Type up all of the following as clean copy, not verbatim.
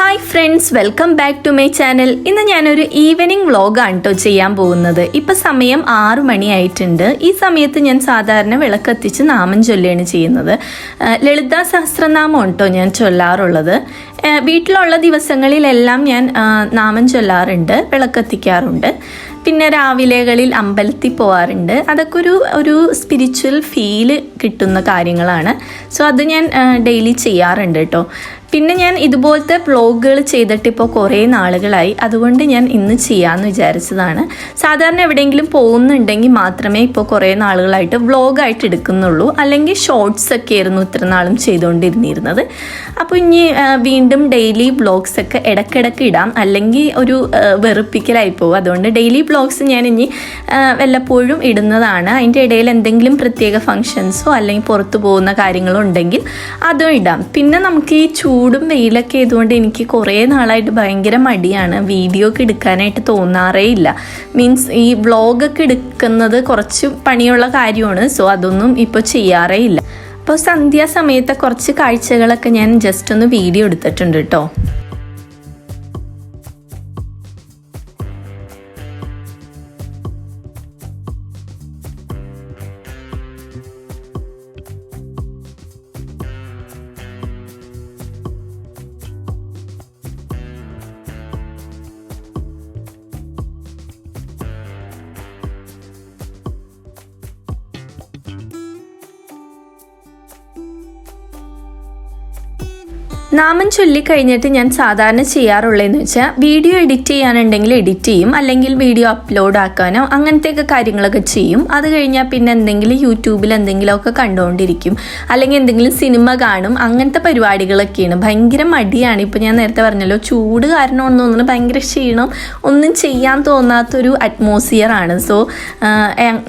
Hi friends, welcome back to my channel. ഇന്ന് ഞാനൊരു evening വ്ളോഗാണ് കേട്ടോ ചെയ്യാൻ പോകുന്നത്. ഇപ്പം സമയം 6 മണിയായിട്ടുണ്ട്. ഈ സമയത്ത് ഞാൻ സാധാരണ വിളക്കത്തിച്ച് നാമം ചൊല്ലുകയാണ് ചെയ്യുന്നത്. ലളിതാ സഹസ്രനാമം കേട്ടോ ഞാൻ ചൊല്ലാറുള്ളത്. വീട്ടിലുള്ള ദിവസങ്ങളിലെല്ലാം ഞാൻ നാമം ചൊല്ലാറുണ്ട്, വിളക്കത്തിക്കാറുണ്ട്. പിന്നെ രാവിലെകളിൽ അമ്പലത്തിൽ പോകാറുണ്ട്. അതൊക്കെ ഒരു സ്പിരിച്വൽ ഫീല് കിട്ടുന്ന കാര്യങ്ങളാണ്. സോ അത് ഞാൻ ഡെയിലി ചെയ്യാറുണ്ട് കേട്ടോ. പിന്നെ ഞാൻ ഇതുപോലത്തെ വ്ളോഗുകൾ ചെയ്തിട്ട് ഇപ്പോൾ കുറേ നാളുകളായി. അതുകൊണ്ട് ഞാൻ ഇന്ന് ചെയ്യാമെന്ന് വിചാരിച്ചതാണ്. സാധാരണ എവിടെയെങ്കിലും പോകുന്നുണ്ടെങ്കിൽ മാത്രമേ ഇപ്പോൾ കുറേ നാളുകളായിട്ട് വ്ളോഗായിട്ട് എടുക്കുന്നുള്ളൂ. അല്ലെങ്കിൽ ഷോർട്സ് ഒക്കെ ആയിരുന്നു ഇത്ര നാളും ചെയ്തുകൊണ്ടിരുന്നിരുന്നത്. അപ്പോൾ ഇനി വീണ്ടും ഡെയിലി വ്ളോഗ്സൊക്കെ ഇടയ്ക്കിടയ്ക്ക് ഇടാം, അല്ലെങ്കിൽ ഒരു വെറുപ്പിക്കലായി പോകും. അതുകൊണ്ട് ഡെയിലി വ്ളോഗ്സ് ഞാൻ ഇനി വല്ലപ്പോഴും ഇടുന്നതാണ്. അതിൻ്റെ ഇടയിൽ എന്തെങ്കിലും പ്രത്യേക ഫങ്ഷൻസോ അല്ലെങ്കിൽ പുറത്തു പോകുന്ന കാര്യങ്ങളോ ഉണ്ടെങ്കിൽ അതും ഇടാം. പിന്നെ നമുക്ക് ഈ ചൂടും വെയിലൊക്കെ ആയതുകൊണ്ട് എനിക്ക് കുറേ നാളായിട്ട് ഭയങ്കര മടിയാണ്. വീഡിയോ ഒക്കെ എടുക്കാനായിട്ട് തോന്നാറേ ഇല്ല. മീൻസ് ഈ വ്ളോഗൊക്കെ എടുക്കുന്നത് കുറച്ച് പണിയുള്ള കാര്യമാണ്. സോ അതൊന്നും ഇപ്പോൾ ചെയ്യാറേ ഇല്ല. അപ്പോൾ സന്ധ്യാസമയത്തെ കുറച്ച് കാഴ്ചകളൊക്കെ ഞാൻ ജസ്റ്റ് ഒന്ന് വീഡിയോ എടുത്തിട്ടുണ്ട് കേട്ടോ. നാമം ചൊല്ലിക്കഴിഞ്ഞിട്ട് ഞാൻ സാധാരണ ചെയ്യാറുള്ളതെന്ന് വെച്ചാൽ വീഡിയോ എഡിറ്റ് ചെയ്യാനുണ്ടെങ്കിൽ എഡിറ്റ് ചെയ്യും, അല്ലെങ്കിൽ വീഡിയോ അപ്ലോഡ് ആക്കാനോ അങ്ങനത്തെയൊക്കെ കാര്യങ്ങളൊക്കെ ചെയ്യും. അത് കഴിഞ്ഞാൽ പിന്നെ എന്തെങ്കിലും യൂട്യൂബിൽ എന്തെങ്കിലുമൊക്കെ കണ്ടുകൊണ്ടിരിക്കും, അല്ലെങ്കിൽ എന്തെങ്കിലും സിനിമ കാണും. അങ്ങനത്തെ പരിപാടികളൊക്കെയാണ്. ഭയങ്കര മടിയാണ്. ഇപ്പോൾ ഞാൻ നേരത്തെ പറഞ്ഞല്ലോ, ചൂട് കാരണം ഒന്നും ഭയങ്കര ക്ഷീണം, ഒന്നും ചെയ്യാൻ തോന്നാത്തൊരു അറ്റ്മോസ്ഫിയർ ആണ്. സോ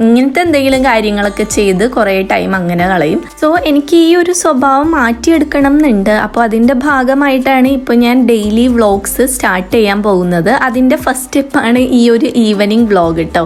ഇങ്ങനത്തെ എന്തെങ്കിലും കാര്യങ്ങളൊക്കെ ചെയ്ത് കുറേ ടൈം അങ്ങനെ കളയും. സോ എനിക്ക് ഈ ഒരു സ്വഭാവം മാറ്റിയെടുക്കണം എന്നുണ്ട്. അപ്പോൾ അതിൻ്റെ ഭാഗമായിട്ടാണ് ഇപ്പോൾ ഞാൻ ഡെയിലി വ്ളോഗ്സ് സ്റ്റാർട്ട് ചെയ്യാൻ പോകുന്നത്. അതിൻ്റെ ഫസ്റ്റ് സ്റ്റെപ്പാണ് ഈ ഒരു ഈവനിങ് വ്ളോഗ് കേട്ടോ.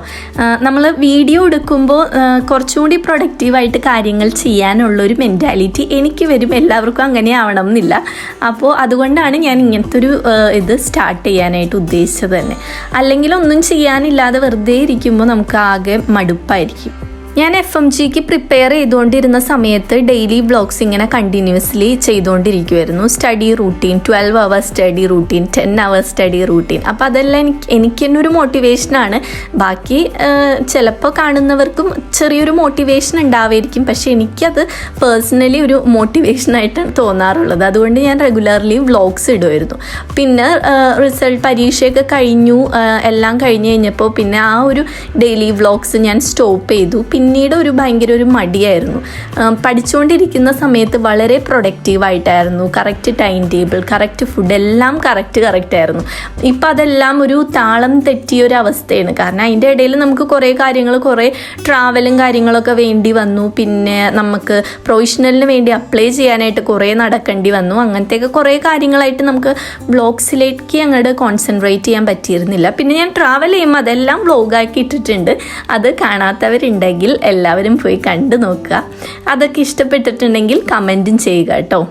നമ്മൾ വീഡിയോ എടുക്കുമ്പോൾ കുറച്ചുകൂടി പ്രൊഡക്റ്റീവായിട്ട് കാര്യങ്ങൾ ചെയ്യാനുള്ളൊരു മെൻറ്റാലിറ്റി എനിക്ക് വരും. എല്ലാവർക്കും അങ്ങനെ ആവണം എന്നില്ല. അപ്പോൾ അതുകൊണ്ടാണ് ഞാൻ ഇങ്ങനത്തെ ഒരു ഇത് സ്റ്റാർട്ട് ചെയ്യാനായിട്ട് ഉദ്ദേശിച്ചത് തന്നെ. അല്ലെങ്കിൽ ഒന്നും ചെയ്യാനില്ലാതെ വെറുതെ ഇരിക്കുമ്പോൾ നമുക്ക് ആകെ മടുപ്പായിരിക്കും. ഞാൻ FMGക്ക് പ്രിപ്പയർ ചെയ്തുകൊണ്ടിരുന്ന സമയത്ത് ഡെയിലി വ്ളോഗ്സ് ഇങ്ങനെ കണ്ടിന്യൂസ്ലി ചെയ്തുകൊണ്ടിരിക്കുമായിരുന്നു. Study routine, 12 hours study routine, 10 hours study routine. അപ്പോൾ അതെല്ലാം എനിക്ക് തന്നെ ഒരു മോട്ടിവേഷനാണ്. ബാക്കി ചിലപ്പോൾ കാണുന്നവർക്കും ചെറിയൊരു മോട്ടിവേഷൻ ഉണ്ടാവുമായിരിക്കും, പക്ഷേ എനിക്കത് പേഴ്സണലി ഒരു മോട്ടിവേഷനായിട്ടാണ് തോന്നാറുള്ളത്. അതുകൊണ്ട് ഞാൻ റെഗുലർലി വ്ളോഗ്സ് ഇടുമായിരുന്നു. പിന്നെ പരീക്ഷയൊക്കെ കഴിഞ്ഞു, എല്ലാം കഴിഞ്ഞ് കഴിഞ്ഞപ്പോൾ പിന്നെ ആ ഒരു ഡെയിലി വ്ളോഗ്സ് ഞാൻ സ്റ്റോപ്പ് ചെയ്തു. പിന്നീട് ഭയങ്കര ഒരു മടിയായിരുന്നു. പഠിച്ചുകൊണ്ടിരിക്കുന്ന സമയത്ത് വളരെ പ്രൊഡക്റ്റീവായിട്ടായിരുന്നു. Correct time table, correct food, എല്ലാം കറക്റ്റായിരുന്നു. ഇപ്പം അതെല്ലാം ഒരു താളം തെറ്റിയൊരവസ്ഥയാണ്. കാരണം അതിൻ്റെ ഇടയിൽ നമുക്ക് കുറേ ട്രാവലും കാര്യങ്ങളൊക്കെ വേണ്ടി വന്നു. പിന്നെ നമുക്ക് പ്രൊഫഷണലിന് വേണ്ടി അപ്ലൈ ചെയ്യാനായിട്ട് കുറേ നടക്കേണ്ടി വന്നു. അങ്ങനത്തെയൊക്കെ കുറേ കാര്യങ്ങളായിട്ട് നമുക്ക് വ്ളോഗ്സിലേക്ക് അങ്ങോട്ട് കോൺസെൻട്രേറ്റ് ചെയ്യാൻ പറ്റിയിരുന്നില്ല. പിന്നെ ഞാൻ ട്രാവൽ ചെയ്യുമ്പോൾ അതെല്ലാം വ്ളോഗാക്കി ഇട്ടിട്ടുണ്ട്. അത് കാണാത്തവരുണ്ടെങ്കിൽ എല്ലാവരും പോയി കണ്ടു നോക്കുക. അതൊക്കെ ഇഷ്ടപ്പെട്ടിട്ടുണ്ടെങ്കിൽ കമൻറ്റും ചെയ്യുക കേട്ടോ.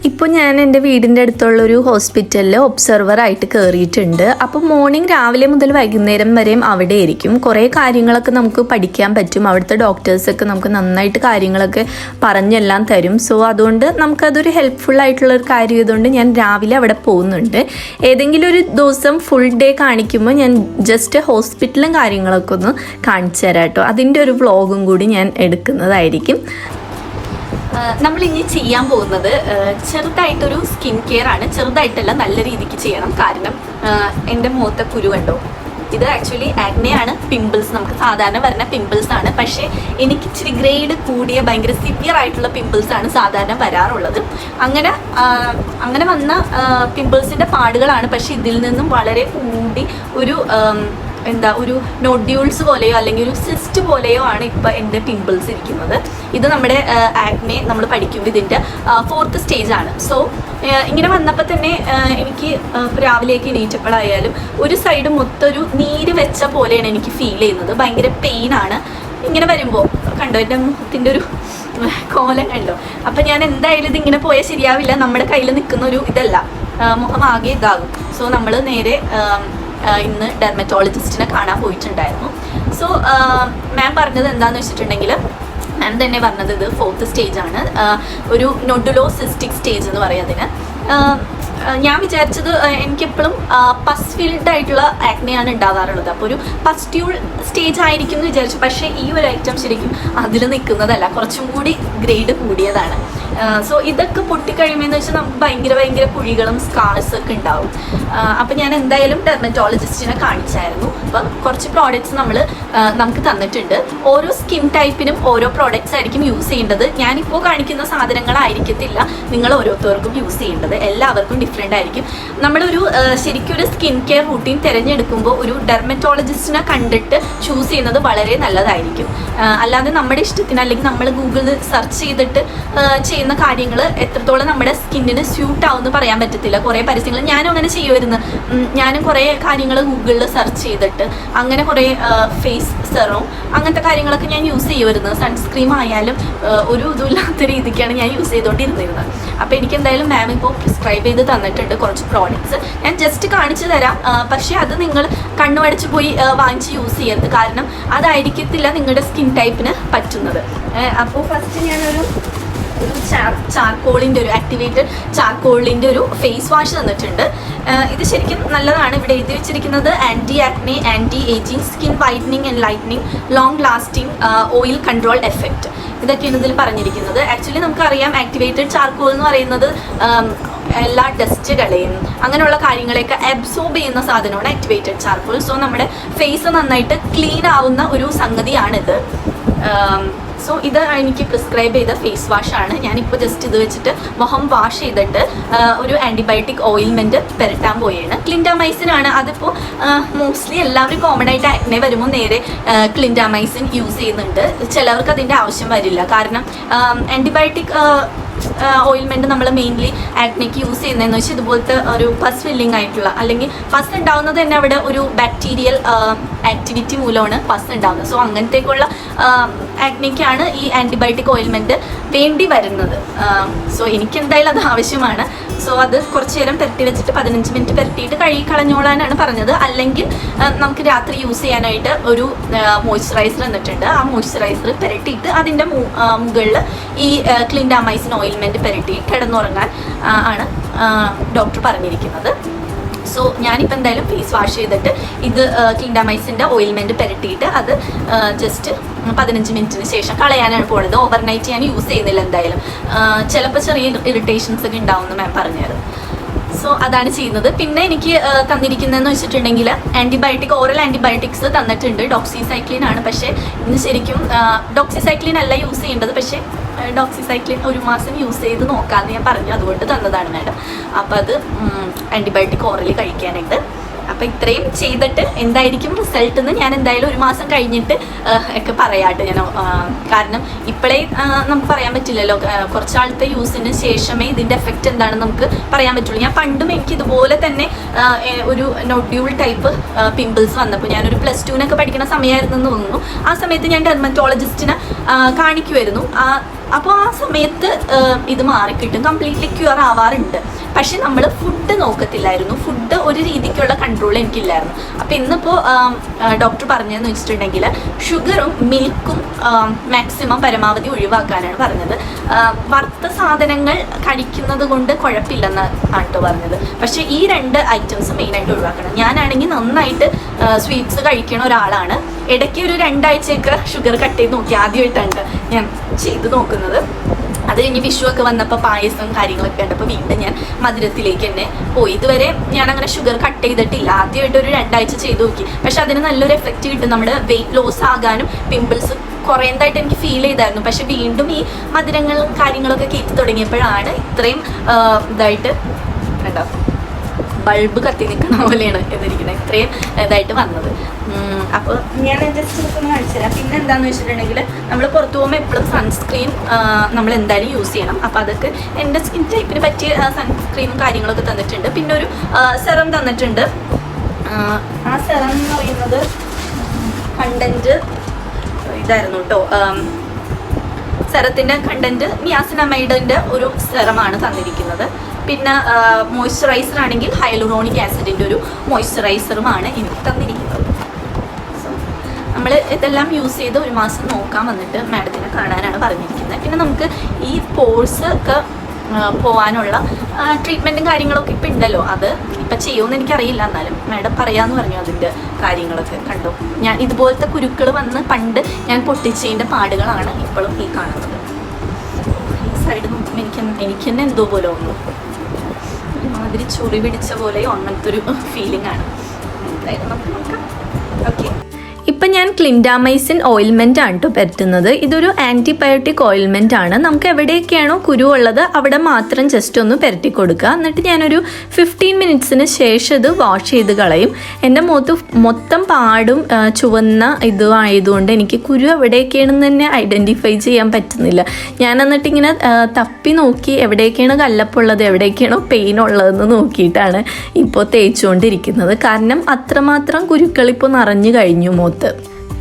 ഇപ്പോൾ ഞാൻ എൻ്റെ വീടിൻ്റെ അടുത്തുള്ളൊരു ഹോസ്പിറ്റലിൽ ഒബ്സർവറായിട്ട് കയറിയിട്ടുണ്ട്. അപ്പോൾ മോർണിംഗ് രാവിലെ മുതൽ വൈകുന്നേരം വരെയും അവിടെ ആയിരിക്കും. കുറേ കാര്യങ്ങളൊക്കെ നമുക്ക് പഠിക്കാൻ പറ്റും. അവിടുത്തെ ഡോക്ടേഴ്സൊക്കെ നമുക്ക് നന്നായിട്ട് കാര്യങ്ങളൊക്കെ പറഞ്ഞെല്ലാം തരും. സോ അതുകൊണ്ട് നമുക്കതൊരു ഹെൽപ്ഫുൾ ആയിട്ടുള്ളൊരു കാര്യം ആയതുകൊണ്ട് ഞാൻ രാവിലെ അവിടെ പോകുന്നുണ്ട്. ഏതെങ്കിലും ഒരു ദിവസം ഫുൾ ഡേ കാണിക്കുമ്പോൾ ഞാൻ ജസ്റ്റ് ഹോസ്പിറ്റലും കാര്യങ്ങളൊക്കെ ഒന്ന് കാണിച്ചു തരാം കേട്ടോ. അതിൻ്റെ ഒരു വ്ളോഗും കൂടി ഞാൻ എടുക്കുന്നതായിരിക്കും. നമ്മളിനി ചെയ്യാൻ പോകുന്നത് ചെറുതായിട്ടൊരു സ്കിൻ കെയർ ആണ്. ചെറുതായിട്ടല്ല, നല്ല രീതിക്ക് ചെയ്യണം. കാരണം എൻ്റെ മുഖത്തെ കുരു കണ്ടോ, ഇത് ആക്ച്വലി ആക്നെയാണ്, പിമ്പിൾസ്, നമുക്ക് സാധാരണ വരുന്ന പിമ്പിൾസ് ആണ്. പക്ഷേ എനിക്ക് ഇച്ചിരി ഗ്രേഡ് കൂടിയ ഭയങ്കര സിവിയർ ആയിട്ടുള്ള പിമ്പിൾസ് ആണ് സാധാരണ വരാറുള്ളത്. അങ്ങനെ വന്ന പിമ്പിൾസിൻ്റെ പാടുകളാണ്. പക്ഷേ ഇതിൽ നിന്നും വളരെ കൂടി ഒരു നോഡ്യൂൾസ് പോലെയോ അല്ലെങ്കിൽ ഒരു സിസ്റ്റ് പോലെയോ ആണ് ഇപ്പോൾ എൻ്റെ പിമ്പിൾസ് ഇരിക്കുന്നത്. ഇത് നമ്മുടെ ആക്നെ നമ്മൾ പഠിക്കുമ്പോൾ ഇതിൻ്റെ 4th സ്റ്റേജ് ആണ്. സോ ഇങ്ങനെ വന്നപ്പോൾ തന്നെ എനിക്ക് രാവിലേക്ക് എണീറ്റപ്പോഴായാലും ഒരു സൈഡ് മൊത്തം ഒരു നീര് വെച്ച പോലെയാണ് എനിക്ക് ഫീൽ ചെയ്യുന്നത്. ഭയങ്കര പെയിനാണ് ഇങ്ങനെ വരുമ്പോൾ. കണ്ടോ എൻ്റെ മുഖത്തിൻ്റെ ഒരു കോലം കണ്ടോ. അപ്പം ഞാൻ എന്തായാലും ഇതിങ്ങനെ പോയാൽ ശരിയാവില്ല, നമ്മുടെ കയ്യിൽ നിൽക്കുന്ന ഒരു ഇതല്ല. മുഖം ആകെ ഇതാകും. സോ നമ്മൾ നേരെ ഇന്ന് ഡെർമറ്റോളജിസ്റ്റിനെ കാണാൻ പോയിട്ടുണ്ടായിരുന്നു. സോ മാം പറഞ്ഞത് എന്താണെന്ന് വെച്ചിട്ടുണ്ടെങ്കിൽ, മാം തന്നെ പറഞ്ഞത് ഇത് 4th സ്റ്റേജാണ്, ഒരു നൊഡുലോസിസ്റ്റിക് സ്റ്റേജ് എന്ന് പറയും അതിന്. ഞാൻ വിചാരിച്ചത് എനിക്കെപ്പോഴും പസ് ഫീൽഡ് ആയിട്ടുള്ള ആക്നെയാണ് ഉണ്ടാവാറുള്ളത്, അപ്പോൾ ഒരു പസ്റ്റ്യൂൾ സ്റ്റേജ് ആയിരിക്കും എന്ന് വിചാരിച്ചു. പക്ഷേ ഈ ഒരു ഐറ്റം ശരിക്കും അതിൽ നിൽക്കുന്നതല്ല, കുറച്ചും കൂടി ഗ്രേഡ് കൂടിയതാണ്. സോ ഇതൊക്കെ പൊട്ടിക്കഴിയുമെന്ന് വെച്ചാൽ നമുക്ക് ഭയങ്കര കുഴികളും സ്കാർസൊക്കെ ഉണ്ടാവും. അപ്പം ഞാൻ എന്തായാലും ഡെർമറ്റോളജിസ്റ്റിനെ കാണിച്ചായിരുന്നു. അപ്പം കുറച്ച് പ്രോഡക്റ്റ്സ് നമുക്ക് തന്നിട്ടുണ്ട്. ഓരോ സ്കിൻ ടൈപ്പിനും ഓരോ പ്രോഡക്റ്റ്സ് ആയിരിക്കും യൂസ് ചെയ്യേണ്ടത്. ഞാനിപ്പോൾ കാണിക്കുന്ന സാധനങ്ങളായിരിക്കത്തില്ല നിങ്ങൾ ഓരോരുത്തർക്കും യൂസ് ചെയ്യേണ്ടത്, എല്ലാവർക്കും ഡിഫറെൻ്റ് ആയിരിക്കും. നമ്മളൊരു ശരിക്കും ഒരു സ്കിൻ കെയർ റൂട്ടീൻ തിരഞ്ഞെടുക്കുമ്പോൾ ഒരു ഡെർമറ്റോളജിസ്റ്റിനെ കണ്ടിട്ട് ചൂസ് ചെയ്യുന്നത് വളരെ നല്ലതായിരിക്കും. അല്ലാതെ നമ്മുടെ ഇഷ്ടത്തിന് അല്ലെങ്കിൽ നമ്മൾ ഗൂഗിളിൽ സെർച്ച് ചെയ്തിട്ട് ചെയ്യുന്ന കാര്യങ്ങൾ എത്രത്തോളം നമ്മുടെ സ്കിന്നിന് സ്യൂട്ട് ആവുമെന്ന് പറയാൻ പറ്റത്തില്ല. കുറേ പരസ്യങ്ങൾ ഞാനും അങ്ങനെ ചെയ്യുമായിരുന്നു. ഞാനും കുറേ കാര്യങ്ങൾ ഗൂഗിളിൽ സെർച്ച് ചെയ്തിട്ട് അങ്ങനെ കുറേ ഫേസ് സെറം അങ്ങനത്തെ കാര്യങ്ങളൊക്കെ ഞാൻ യൂസ് ചെയ്യുമായിരുന്നു. സൺസ്ക്രീം ആയാലും ഒരു ഇതുമില്ലാത്ത രീതിക്കാണ് ഞാൻ യൂസ് ചെയ്തുകൊണ്ടിരുന്നിരുന്നത്. അപ്പോൾ എനിക്ക് എന്തായാലും മാം ഇപ്പോൾ പ്രിസ്ക്രൈബ് ചെയ്ത് തന്നിട്ടുണ്ട് കുറച്ച് പ്രോഡക്റ്റ്സ്. ഞാൻ ജസ്റ്റ് കാണിച്ചു തരാം. പക്ഷേ അത് നിങ്ങൾ കണ്ണുമടച്ച് പോയി വാങ്ങിച്ച് യൂസ് ചെയ്യരുത്, കാരണം അതായിരിക്കത്തില്ല നിങ്ങളുടെ സ്കിൻ ടൈപ്പിന് പറ്റുന്നത്. അപ്പോൾ ഫസ്റ്റ് ഞാനൊരു ചാർക്കോളിൻ്റെ ഒരു ആക്ടിവേറ്റഡ് ചാർക്കോളിൻ്റെ ഒരു ഫേസ് വാഷ് തന്നിട്ടുണ്ട്. ഇത് ശരിക്കും നല്ലതാണ്. ഇവിടെ എഴുതി വെച്ചിരിക്കുന്നത് anti acne, anti ageing, skin whitening and lightening, long lasting, oil control effect, ഇതൊക്കെയാണ് ഇതിൽ പറഞ്ഞിരിക്കുന്നത്. ആക്ച്വലി നമുക്കറിയാം ആക്ടിവേറ്റഡ് ചാർക്കോൾ എന്ന് പറയുന്നത് എല്ലാ ഡസ്റ്റുകളെയും അങ്ങനെയുള്ള കാര്യങ്ങളെയൊക്കെ അബ്സോർബ് ചെയ്യുന്ന സാധനമാണ് ആക്ടിവേറ്റഡ് ചാർക്കോൾ. സോ നമ്മുടെ ഫേസ് നന്നായിട്ട് ക്ലീൻ ആവുന്ന ഒരു സംഗതിയാണിത്. സോ ഇത് എനിക്ക് പ്രിസ്ക്രൈബ് ചെയ്ത ഫേസ് വാഷാണ്. ഞാനിപ്പോൾ ജസ്റ്റ് ഇത് വെച്ചിട്ട് മുഖം വാഷ് ചെയ്തിട്ട് ഒരു ആൻറ്റിബയോട്ടിക് ഓയിൽമെൻറ്റ് പുരട്ടാൻ പോയാണ്. ക്ലിൻഡാമൈസിനാണ്. അതിപ്പോൾ മോസ്റ്റ്ലി എല്ലാവരും കോമൺ ആയിട്ട് ആക്നെ വരുമ്പോൾ നേരെ ക്ലിൻഡാമൈസിൻ യൂസ് ചെയ്യുന്നുണ്ട്. ചിലവർക്ക് അതിൻ്റെ ആവശ്യം വരില്ല, കാരണം ആൻറ്റിബയോട്ടിക് ഓയിൽമെൻറ്റ് നമ്മൾ മെയിൻലി ആക്നെക്ക് യൂസ് ചെയ്യുന്നതെന്ന് വെച്ചാൽ ഇതുപോലത്തെ ഒരു പസ് ഫില്ലിംഗ് ആയിട്ടുള്ള, അല്ലെങ്കിൽ പസ് ഉണ്ടാവുന്നത് തന്നെ അവിടെ ഒരു ബാക്ടീരിയൽ ആക്ടിവിറ്റി മൂലമാണ് പസ് ഉണ്ടാവുന്നത്. സോ അങ്ങനത്തേക്കുള്ള ആക്നെക്കാണ് ഈ ആൻറ്റിബയോട്ടിക് ഓയിൽമെൻറ്റ് വേണ്ടി വരുന്നത്. സോ എനിക്ക് എന്തായാലും അത് ആവശ്യമാണ്. സോ അത് കുറച്ച് നേരം പുരട്ടി വെച്ചിട്ട് 15 മിനിറ്റ് പുരട്ടിയിട്ട് കഴുകി കളഞ്ഞോളാനാണ് പറഞ്ഞത്. അല്ലെങ്കിൽ നമുക്ക് രാത്രി യൂസ് ചെയ്യാനായിട്ട് ഒരു മോയ്സ്ചറൈസർ തന്നിട്ടുണ്ട്. ആ മോയ്സ്ചറൈസർ പുരട്ടിയിട്ട് അതിൻ്റെ മുകളിൽ ഈ ക്ലിൻഡാമൈസിൻ ഓയിൽമെൻറ്റ് പുരട്ടി കിടന്നുറങ്ങാൻ ആണ് ഡോക്ടർ പറഞ്ഞിരിക്കുന്നത്. സോ ഞാനിപ്പോൾ എന്തായാലും ഫേസ് വാഷ് ചെയ്തിട്ട് ഇത് ക്ലിൻഡാമൈസിൻ്റെ ഓയിൽമെൻറ്റ് പുരട്ടിയിട്ട് അത് ജസ്റ്റ് 15 മിനിറ്റിന് ശേഷം കളയാനാണ് പോകുന്നത്. ഓവർനൈറ്റ് ഞാൻ യൂസ് ചെയ്യുന്നില്ല എന്തായാലും. ചിലപ്പോൾ ചെറിയ ഇറിറ്റേഷൻസ് ഒക്കെ ഉണ്ടാവുമെന്ന് മാം പറഞ്ഞായിരുന്നു. സോ അതാണ് ചെയ്യുന്നത്. പിന്നെ എനിക്ക് തന്നിരിക്കുന്നതെന്ന് വെച്ചിട്ടുണ്ടെങ്കിൽ ആൻറ്റിബയോട്ടിക്, ഓറൽ ആൻറ്റിബയോട്ടിക്സ് തന്നിട്ടുണ്ട്. ഡോക്സിസൈക്ലിൻ ആണ്. പക്ഷേ ഇന്ന് ശരിക്കും ഡോക്സിസൈക്ലിൻ അല്ല യൂസ് ചെയ്യേണ്ടത്, പക്ഷേ ഡോക്സിസൈക്ലിൻ 1 മാസം യൂസ് ചെയ്ത് നോക്കാമെന്ന് ഞാൻ പറഞ്ഞു, അതുകൊണ്ട് തന്നതാണ് മാഡം. അപ്പോൾ അത് ആൻറ്റിബയോട്ടിക് ഓറലി കഴിക്കാനായിട്ട്. അപ്പോൾ ഇത്രയും ചെയ്തിട്ട് എന്തായിരിക്കും റിസൾട്ട് എന്ന് ഞാൻ എന്തായാലും 1 മാസം കഴിഞ്ഞിട്ട് ഒക്കെ പറയാട്ടെ ഞാൻ. കാരണം ഇപ്പോഴേ നമുക്ക് പറയാൻ പറ്റില്ലല്ലോ, കുറച്ചാളത്തെ യൂസിന് ശേഷമേ ഇതിൻ്റെ എഫക്റ്റ് എന്താണെന്ന് നമുക്ക് പറയാൻ പറ്റുള്ളൂ. ഞാൻ പണ്ടും എനിക്ക് ഇതുപോലെ തന്നെ ഒരു നൊഡ്യൂൾ ടൈപ്പ് പിമ്പിൾസ് വന്നപ്പോൾ, ഞാനൊരു +2 പഠിക്കുന്ന സമയമായിരുന്നെന്ന് തോന്നുന്നു. ആ സമയത്ത് ഞാൻ ഡെർമറ്റോളജിസ്റ്റിനെ കാണിക്കുമായിരുന്നു. അപ്പോൾ ആ സമയത്ത് ഇത് മാറിക്കിട്ടും, കംപ്ലീറ്റ്ലി ക്യൂർ ആവാറുണ്ട്. പക്ഷെ നമ്മൾ ഫുഡ് നോക്കത്തില്ലായിരുന്നു. ഫുഡ് ഒരു രീതിക്കുള്ള കൺട്രോൾ എനിക്കില്ലായിരുന്നു. അപ്പോൾ ഇന്നിപ്പോൾ ഡോക്ടർ പറഞ്ഞതെന്ന് വെച്ചിട്ടുണ്ടെങ്കിൽ ഷുഗറും മിൽക്കും മാക്സിമം പരമാവധി ഒഴിവാക്കാനാണ് പറഞ്ഞത്. വറുത്ത സാധനങ്ങൾ കഴിക്കുന്നത് കൊണ്ട് കുഴപ്പമില്ലെന്നാണ് കേട്ടോ പറഞ്ഞത്. പക്ഷേ ഈ 2 ഐറ്റംസ് മെയിനായിട്ട് ഒഴിവാക്കണം. ഞാനാണെങ്കിൽ നന്നായിട്ട് സ്വീറ്റ്സ് കഴിക്കണ ഒരാളാണ്. ഇടയ്ക്ക് ഒരു 2 ആഴ്ചയൊക്കെ ഷുഗർ കട്ട് ചെയ്ത് നോക്കി. ആദ്യമായിട്ടാണ് ഞാൻ ചെയ്ത് നോക്കുന്നത്. അത് കഴിഞ്ഞ് വിഷുവൊക്കെ വന്നപ്പോൾ പായസം കാര്യങ്ങളൊക്കെ ഉണ്ടപ്പോൾ വീണ്ടും ഞാൻ മധുരത്തിലേക്ക് തന്നെ പോയി. ഇതുവരെ ഞാനങ്ങനെ ഷുഗർ കട്ട് ചെയ്തിട്ടില്ല. ആദ്യമായിട്ട് ഒരു 2 ആഴ്ച ചെയ്ത് നോക്കി. പക്ഷെ അതിന് നല്ലൊരു എഫക്റ്റ് കിട്ടും. നമ്മുടെ വെയിറ്റ് ലോസ് ആകാനും പിമ്പിൾസ് കുറേതായിട്ട് എനിക്ക് ഫീൽ ചെയ്തായിരുന്നു. പക്ഷെ വീണ്ടും ഈ മധുരങ്ങളും കാര്യങ്ങളൊക്കെ കേട്ട് തുടങ്ങിയപ്പോഴാണ് ഇത്രയും ഇതായിട്ട് കേട്ടോ, ബൾബ് കത്തി നിൽക്കണ പോലെയാണ് എന്നിരിക്കുന്നത്, ഇത്രയും ഇതായിട്ട് വന്നത്. അപ്പോൾ ഞാൻ ജസ്റ്റ് ഒന്ന് കാണിച്ചു തരാം. പിന്നെ എന്താണെന്ന് വെച്ചിട്ടുണ്ടെങ്കിൽ നമ്മൾ പുറത്ത് പോകുമ്പോൾ എപ്പോഴും സൺസ്ക്രീൻ നമ്മൾ എന്തായാലും യൂസ് ചെയ്യണം. അപ്പോൾ അതൊക്കെ എൻ്റെ സ്കിൻ ടൈപ്പിന് പറ്റിയ സൺസ്ക്രീനും കാര്യങ്ങളൊക്കെ തന്നിട്ടുണ്ട്. പിന്നെ ഒരു സെറം തന്നിട്ടുണ്ട്. ആ സെറം എന്ന് പറയുന്നത് കണ്ടൻറ്റ് ഇതായിരുന്നു കേട്ടോ. സെറത്തിൻ്റെ കണ്ടൻറ്റ് നിയാസിനമൈഡിൻ്റെ ഒരു സെറമാണ് തന്നിരിക്കുന്നത്. പിന്നെ മോയ്സ്ചറൈസർ ആണെങ്കിൽ ഹൈലൂറോണിക് ആസിഡിൻ്റെ ഒരു മോയ്സ്ചറൈസറുമാണ് എനിക്ക് തന്നിരിക്കുന്നത്. സോ നമ്മൾ ഇതെല്ലാം യൂസ് ചെയ്ത് 1 മാസം നോക്കാൻ വന്നിട്ട് മാഡത്തിനെ കാണാനാണ് പറഞ്ഞിരിക്കുന്നത്. പിന്നെ നമുക്ക് ഈ പോഴ്സ് ഒക്കെ പോകാനുള്ള ട്രീറ്റ്മെൻറ്റും കാര്യങ്ങളൊക്കെ ഇപ്പം ഉണ്ടല്ലോ, അത് ഇപ്പം ചെയ്യുമെന്ന് എനിക്കറിയില്ല, എന്നാലും മാഡം പറയാമെന്ന് പറഞ്ഞു അതിൻ്റെ കാര്യങ്ങളൊക്കെ. കണ്ടോ, ഞാൻ ഇതുപോലത്തെ കുരുക്കൾ വന്ന് പണ്ട് ഞാൻ പൊട്ടിച്ചതിൻ്റെ പാടുകളാണ് ഇപ്പോഴും ഈ കാണുന്നത്. ഈ സൈഡ് നോക്കുമ്പോൾ എനിക്ക് തന്നെ എന്തോ പോലെ ഒന്നും ഒരുമാതിരി ചൊറി പിടിച്ച പോലെയോ അങ്ങനത്തെ ഒരു ഫീലിംഗ് ആണ്. എന്തായാലും നമുക്ക് നോക്കാം. ഓക്കെ, ഇപ്പം ഞാൻ ക്ലിൻഡാമൈസിൻ ഓയിൽമെൻ്റ് ആണ് കേട്ടോ പറ്റുന്നത്. ഇതൊരു ആൻറ്റിബയോട്ടിക് ഓയിൽമെൻ്റ് ആണ്. നമുക്ക് എവിടെയൊക്കെയാണോ കുരു ഉള്ളത് അവിടെ മാത്രം ജസ്റ്റ് ഒന്ന് പുരട്ടി കൊടുക്കുക. എന്നിട്ട് ഞാനൊരു 15 മിനിറ്റ്സിന് ശേഷം ഇത് വാഷ് ചെയ്ത് കളയും. എൻ്റെ മുഖത്ത് മൊത്തം പാടും ചുവന്ന ഇതും ആയതുകൊണ്ട് എനിക്ക് കുരു എവിടെയൊക്കെയാണെന്ന് തന്നെ ഐഡൻറ്റിഫൈ ചെയ്യാൻ പറ്റുന്നില്ല. ഞാൻ എന്നിട്ട് ഇങ്ങനെ തപ്പി നോക്കി എവിടെയൊക്കെയാണ് കല്ലപ്പുള്ളത്, എവിടെയൊക്കെയാണോ പെയിൻ ഉള്ളതെന്ന് നോക്കിയിട്ടാണ് ഇപ്പോൾ തേച്ചുകൊണ്ടിരിക്കുന്നത്. കാരണം അത്രമാത്രം കുരുക്കളിപ്പോൾ നിറഞ്ഞു കഴിഞ്ഞു മുഖത്ത്.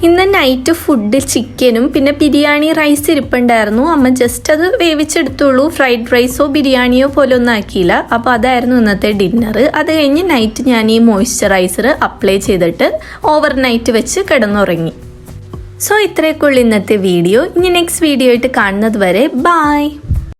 ഇന്ന് നൈറ്റ് ഫുഡ് ചിക്കനും പിന്നെ ബിരിയാണി റൈസ് ഇരിപ്പുണ്ടായിരുന്നു. അമ്മ ജസ്റ്റ് അത് വേവിച്ചെടുത്തുള്ളൂ. ഫ്രൈഡ് റൈസോ ബിരിയാണിയോ പോലെ ഒന്നും ആക്കിയില്ല. അപ്പോൾ അതായിരുന്നു ഇന്നത്തെ ഡിന്നർ. അത് കഴിഞ്ഞ് നൈറ്റ് ഞാൻ ഈ മോയ്സ്ചറൈസർ അപ്ലൈ ചെയ്തിട്ട് ഓവർ നൈറ്റ് വെച്ച് കിടന്നുറങ്ങി. സോ ഇത്രയൊക്കെ ഉള്ളൂ ഇന്നത്തെ വീഡിയോ. ഇനി നെക്സ്റ്റ് വീഡിയോ ആയിട്ട് കാണുന്നത് വരെ ബൈ.